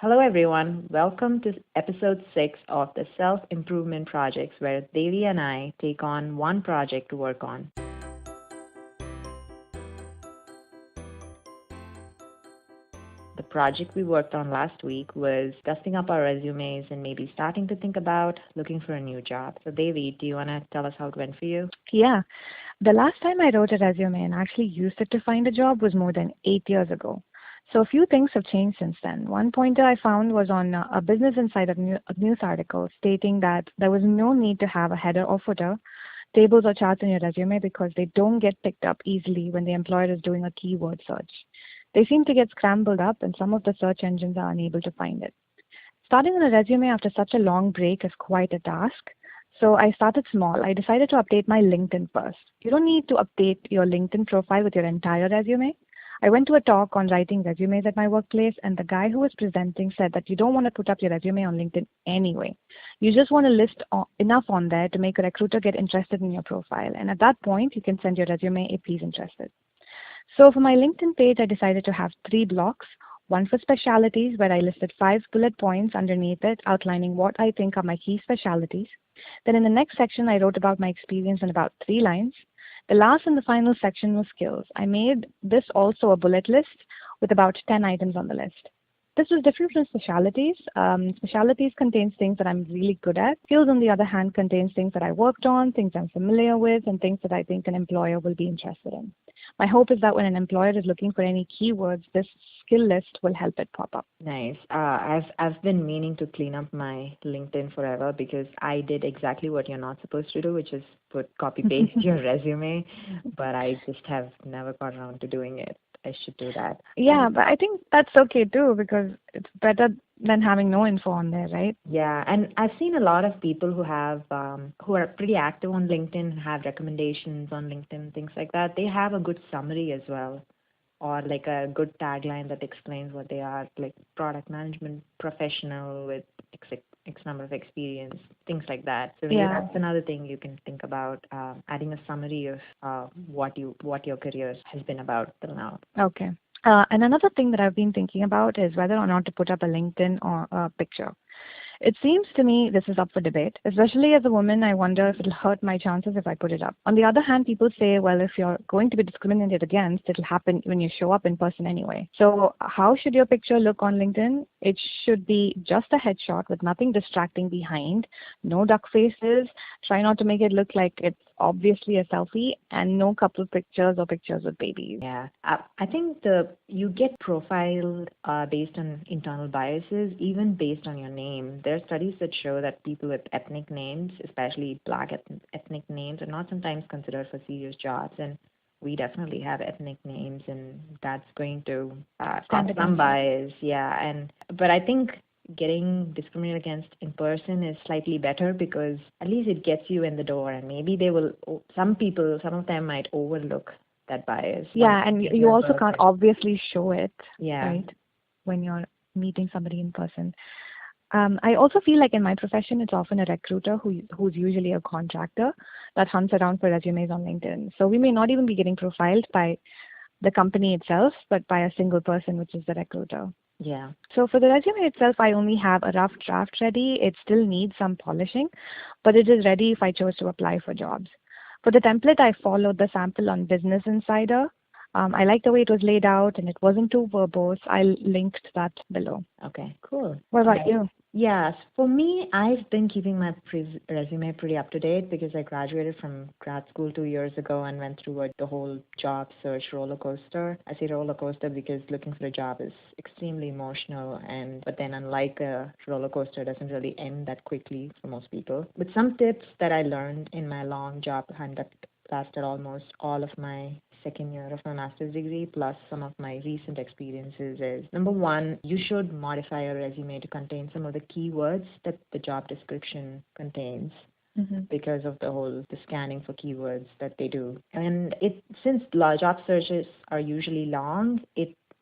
Hello, everyone. Welcome to episode 6 of the Self Improvement Projects, where Devi and I take on one project to work on. The project we worked on last week was dusting up our resumes and maybe starting to think about looking for a new job. So, Devi, do you want to tell us how it went for you? Yeah. The last time I wrote a resume and actually used it to find a job was more than 8 years ago. So a few things have changed since then. One pointer I found was on a Business Insider news article stating that there was no need to have a header or footer, tables or charts in your resume because they don't get picked up easily when the employer is doing a keyword search. They seem to get scrambled up and some of the search engines are unable to find it. Starting on a resume after such a long break is quite a task. So I started small. I decided to update my LinkedIn first. You don't need to update your LinkedIn profile with your entire resume. I went to a talk on writing resumes at my workplace, and the guy who was presenting said that you don't want to put up your resume on LinkedIn anyway. You just want to list enough on there to make a recruiter get interested in your profile. And at that point, you can send your resume if he's interested. So for my LinkedIn page, I decided to have 3 blocks. One for specialties, where I listed 5 bullet points underneath it, outlining what I think are my key specialties. Then in the next section, I wrote about my experience in about 3 lines. The last and the final section was skills. I made this also a bullet list with about 10 items on the list. This was different from specialties. Specialties contains things that I'm really good at. Skills, on the other hand, contains things that I worked on, things I'm familiar with, and things that I think an employer will be interested in. My hope is that when an employer is looking for any keywords, this skill list will help it pop up. Nice. I've been meaning to clean up my LinkedIn forever because I did exactly what you're not supposed to do, which is copy paste your resume, but I just have never got around to doing it. I should do that. Yeah, but I think that's okay too because it's better than having no info on there, right? Yeah, and I've seen a lot of people who have who are pretty active on LinkedIn, have recommendations on LinkedIn, things like that. They have a good summary as well, or like a good tagline that explains what they are, like product management professional with X number of experience, things like that. So maybe Yeah. that's another thing you can think about, adding a summary of what your career has been about till now. Okay. And another thing that I've been thinking about is whether or not to put up a LinkedIn or a picture. It seems to me this is up for debate. Especially as a woman, I wonder if it'll hurt my chances if I put it up. On the other hand, people say, well, if you're going to be discriminated against, it'll happen when you show up in person anyway. So how should your picture look on LinkedIn? It should be just a headshot with nothing distracting behind, no duck faces. Try not to make it look like it's obviously a selfie, and no couple pictures or pictures with babies. Yeah, I think you get profiled based on internal biases, even based on your name. There are studies that show that people with ethnic names, especially black ethnic names, are not sometimes considered for serious jobs. And we definitely have ethnic names, and that's going to cause some bias. Yeah, but I think getting discriminated against in person is slightly better because at least it gets you in the door, and maybe some of them might overlook that bias. Yeah, and you also can't obviously show it, yeah, right, when you're meeting somebody in person. I also feel like in my profession, it's often a recruiter who's usually a contractor that hunts around for resumes on LinkedIn. So we may not even be getting profiled by the company itself, but by a single person, which is the recruiter. Yeah. So for the resume itself, I only have a rough draft ready. It still needs some polishing, but it is ready if I chose to apply for jobs. For the template, I followed the sample on Business Insider. I liked the way it was laid out, and it wasn't too verbose. I linked that below. Okay, cool. What about you? Yes, for me, I've been keeping my resume pretty up to date because I graduated from grad school 2 years ago and went through the whole job search roller coaster. I say roller coaster because looking for a job is extremely emotional, but then unlike a roller coaster, it doesn't really end that quickly for most people. But some tips that I learned in my long job hunt that lasted almost all of my second year of my master's degree plus some of my recent experiences is, number one, you should modify your resume to contain some of the keywords that the job description contains. Because of the scanning for keywords that they do. And since job searches are usually long,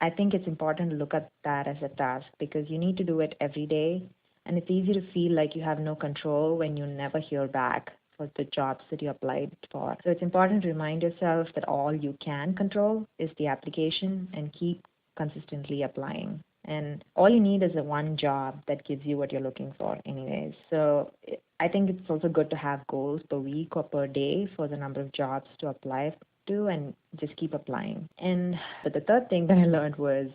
I think it's important to look at that as a task because you need to do it every day. And it's easy to feel like you have no control when you never hear back for the jobs that you applied for. So it's important to remind yourself that all you can control is the application and keep consistently applying. and all you need is a one job that gives you what you're looking for anyways. So I think it's also good to have goals per week or per day for the number of jobs to apply to and just keep applying. And but the third thing that I learned was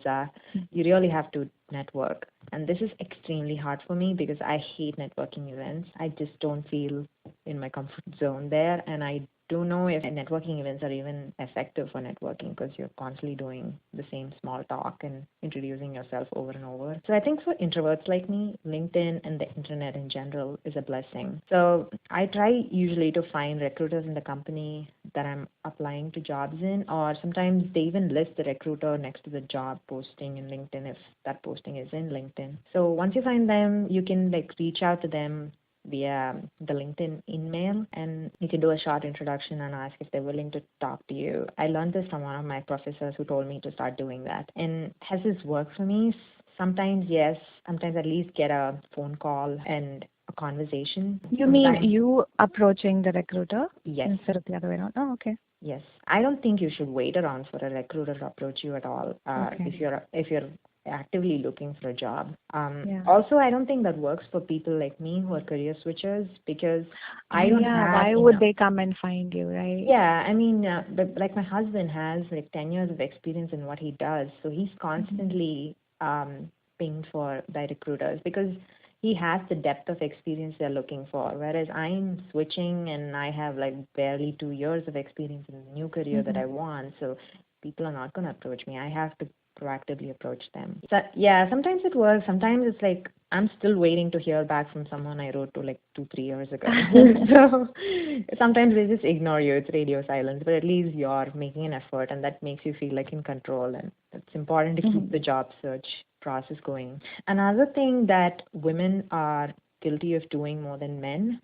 you really have to network. And this is extremely hard for me because I hate networking events. I just don't feel in my comfort zone there. And I don't know if networking events are even effective for networking because you're constantly doing the same small talk and introducing yourself over and over. So I think for introverts like me, LinkedIn and the internet in general is a blessing. So I try usually to find recruiters in the company that I'm applying to jobs in, or sometimes they even list the recruiter next to the job posting in LinkedIn if that posting is in LinkedIn. So once you find them, you can like reach out to them via the LinkedIn email, and you can do a short introduction and ask if they're willing to talk to you. I learned this from one of my professors who told me to start doing that. And has this worked for me? Sometimes yes, sometimes at least get a phone call and a conversation. You mean you approaching the recruiter? Yes. Instead of the other way around? Oh, okay. Yes. I don't think you should wait around for a recruiter to approach you at all. Okay. If you're actively looking for a job. Yeah. Also, I don't think that works for people like me who are career switchers because I don't have. Why would they come and find you, right? Yeah, I mean, like my husband has like 10 years of experience in what he does, so he's constantly pinged for by recruiters because he has the depth of experience they're looking for. Whereas I'm switching and I have like barely 2 years of experience in the new career that I want, so people are not going to approach me. I have to proactively approach them. So yeah, sometimes it works. Sometimes it's like I'm still waiting to hear back from someone I wrote to like 2-3 years ago. So sometimes they just ignore you. It's radio silence, but at least you're making an effort, and that makes you feel like in control. And it's important to keep the job search process going. Another thing that women are guilty of doing more than men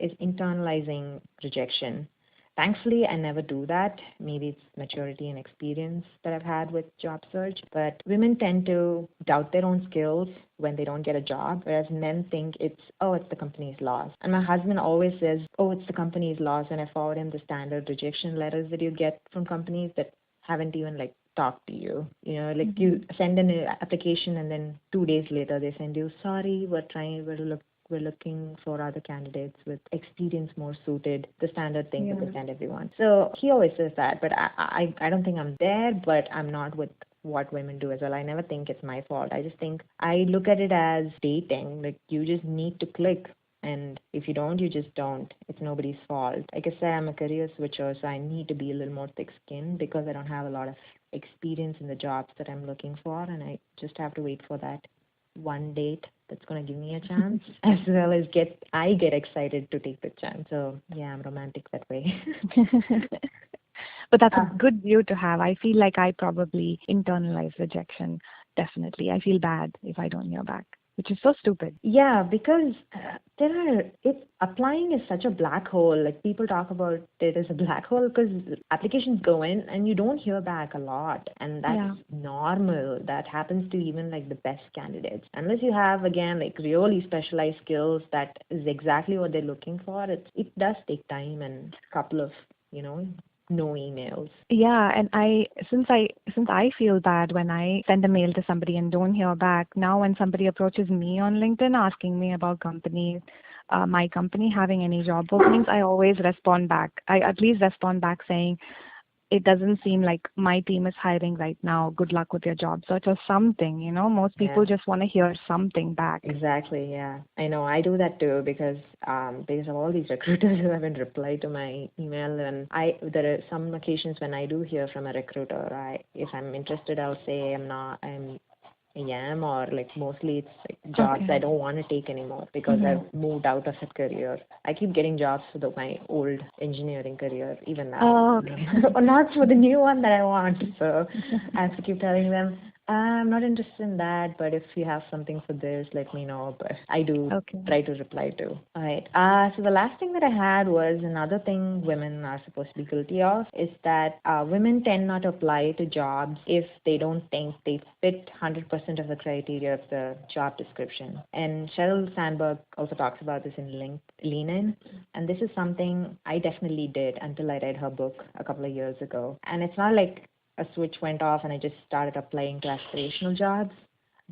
is internalizing rejection. Thankfully, I never do that. Maybe it's maturity and experience that I've had with job search. But women tend to doubt their own skills when they don't get a job, whereas men think it's the company's loss. And my husband always says, it's the company's loss. And I forward him the standard rejection letters that you get from companies that haven't even like talked to you. You know, like you send an application and then 2 days later they send you, sorry, we're looking for other candidates with experience more suited, the standard thing that they send everyone. So he always says that, but I don't think I'm there, but I'm not with what women do as well. I never think it's my fault. I just think I look at it as dating. Like you just need to click. And if you don't, you just don't. It's nobody's fault. Like I said, I'm a career switcher, so I need to be a little more thick-skinned because I don't have a lot of experience in the jobs that I'm looking for, and I just have to wait for that one date that's going to give me a chance, as well as I get excited to take the chance. So yeah, I'm romantic that way. But that's a good view to have. I feel like I probably internalize rejection. Definitely. I feel bad if I don't hear back, which is so stupid. Yeah, because applying is such a black hole. Like people talk about it as a black hole because applications go in and you don't hear back a lot, and that's normal. That happens to even like the best candidates. Unless you have again like really specialized skills that is exactly what they're looking for. It does take time and a couple of no emails. Yeah, and since I feel bad when I send a mail to somebody and don't hear back, now when somebody approaches me on LinkedIn asking me about my company having any job openings, I always respond back. I at least respond back saying, it doesn't seem like my team is hiring right now. Good luck with your job search or something. Most people just want to hear something back. Exactly. Yeah, I know. I do that too because of all these recruiters who haven't replied to my email, and there are some occasions when I do hear from a recruiter. If I'm interested, I'll say I am, or like mostly it's like jobs I don't want to take anymore because I've moved out of that career. I keep getting jobs for my old engineering career even now. Or not for the new one that I want. So I have to keep telling them, I'm not interested in that, but if you have something for this, let me know. But I do try to reply to. All right. So the last thing that I had was another thing women are supposed to be guilty of is that women tend not to apply to jobs if they don't think they fit 100% of the criteria of the job description. And Sheryl Sandberg also talks about this in Lean, and this is something I definitely did until I read her book a couple of years ago. And it's not like a switch went off and I just started applying to aspirational jobs.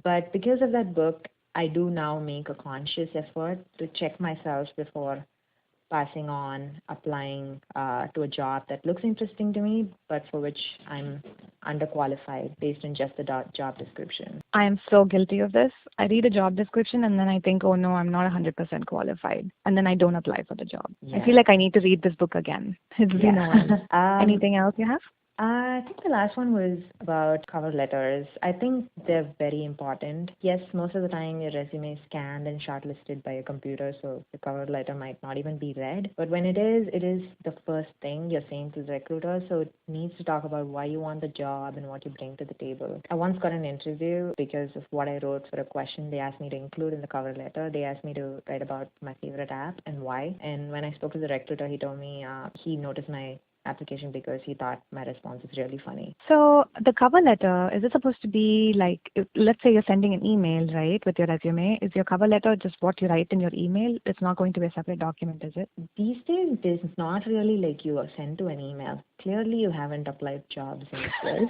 But because of that book, I do now make a conscious effort to check myself before passing on, applying to a job that looks interesting to me, but for which I'm underqualified based on just the job description. I am so guilty of this. I read a job description and then I think, oh no, I'm not 100% qualified. And then I don't apply for the job. I Yeah. feel like I need to read this book again. It's been a while. Anything else you have? I think the last one was about cover letters. I think they're very important. Yes, most of the time your resume is scanned and shortlisted by a computer, so the cover letter might not even be read. But when it is the first thing you're saying to the recruiter, so it needs to talk about why you want the job and what you bring to the table. I once got an interview because of what I wrote for a question they asked me to include in the cover letter. They asked me to write about my favorite app and why. And when I spoke to the recruiter, he told me he noticed my application because he thought my response is really funny. So the cover letter, is it supposed to be like, let's say you're sending an email, right, with your resume. Is your cover letter just what you write in your email? It's not going to be a separate document, is it? These days, it's not really like you are sent to an email. Clearly, you haven't applied jobs in this place.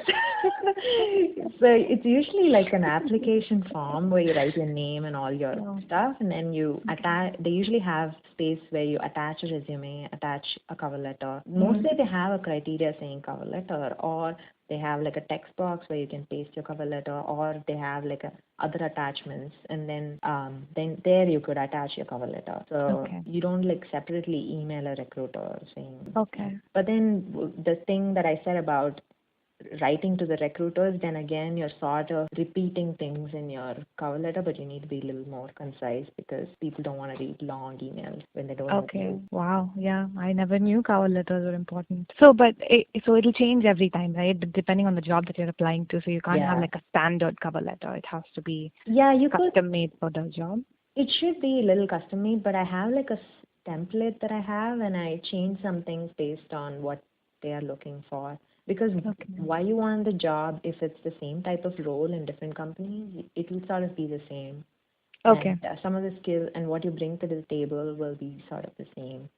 So it's usually like an application form where you write your name and all your stuff, and then you attach. They usually have space where you attach a resume, attach a cover letter. Mostly they have a criteria saying cover letter, or they have like a text box where you can paste your cover letter, or they have like other attachments, and then there you could attach your cover letter. So you don't like separately email a recruiter saying. Okay. But then the thing that I said about writing to the recruiters, then again, you're sort of repeating things in your cover letter, but you need to be a little more concise because people don't want to read long emails when they don't know you. Wow. Yeah. I never knew cover letters were important. So, but so it'll change every time, right? Depending on the job that you're applying to. So you can't have like a standard cover letter. It has to be custom made for the job. It should be a little custom made, but I have like a template that I have, and I change some things based on what they are looking for. Because why you want the job, if it's the same type of role in different companies, it will sort of be the same. Okay. And some of the skill and what you bring to the table will be sort of the same.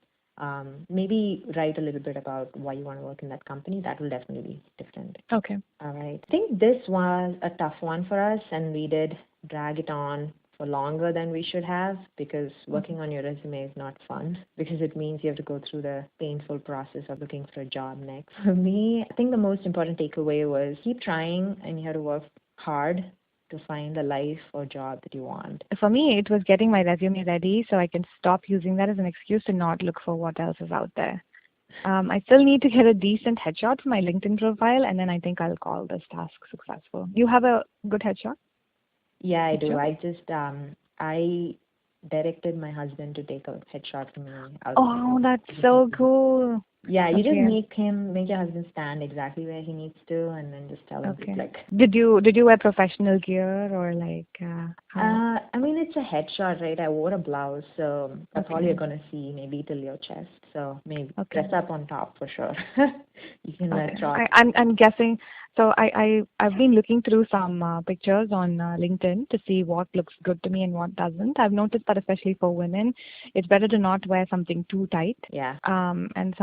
Maybe write a little bit about why you want to work in that company. That will definitely be different. Okay. All right. I think this was a tough one for us, and we did drag it on for longer than we should have because working on your resume is not fun because it means you have to go through the painful process of looking for a job next. For me, I think the most important takeaway was keep trying and you have to work hard to find the life or job that you want. For me, it was getting my resume ready so I can stop using that as an excuse to not look for what else is out there. I still need to get a decent headshot for my LinkedIn profile, and then I think I'll call this task successful. You have a good headshot? Yeah, I do. I just I directed my husband to take a headshot for me. Oh, that's so cool. Yeah, you just make your husband stand exactly where he needs to, and then just tell him to like. Did you wear professional gear or like? I mean, it's a headshot, right? I wore a blouse, so that's all you're gonna see, maybe till your chest. So maybe dress up on top for sure. You can wear shorts. I'm guessing. So I've been looking through some pictures on LinkedIn to see what looks good to me and what doesn't. I've noticed that especially for women, it's better to not wear something too tight. Yeah. And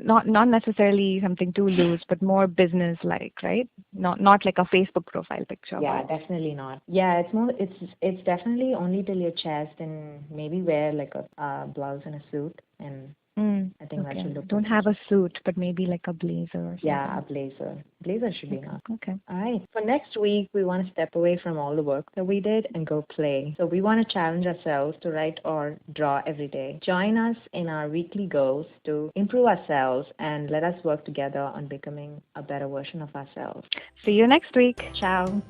not necessarily something too loose, but more business like, right? Not like a Facebook profile picture. Yeah, definitely not. Yeah, it's definitely only till your chest, and maybe wear like a blouse and a suit, and I think that should look. Don't have a suit, but maybe like a blazer or something. Yeah, a blazer. Blazer should be enough. Okay. All right. For next week, we want to step away from all the work that we did and go play. So we want to challenge ourselves to write or draw every day. Join us in our weekly goals to improve ourselves and let us work together on becoming a better version of ourselves. See you next week. Ciao.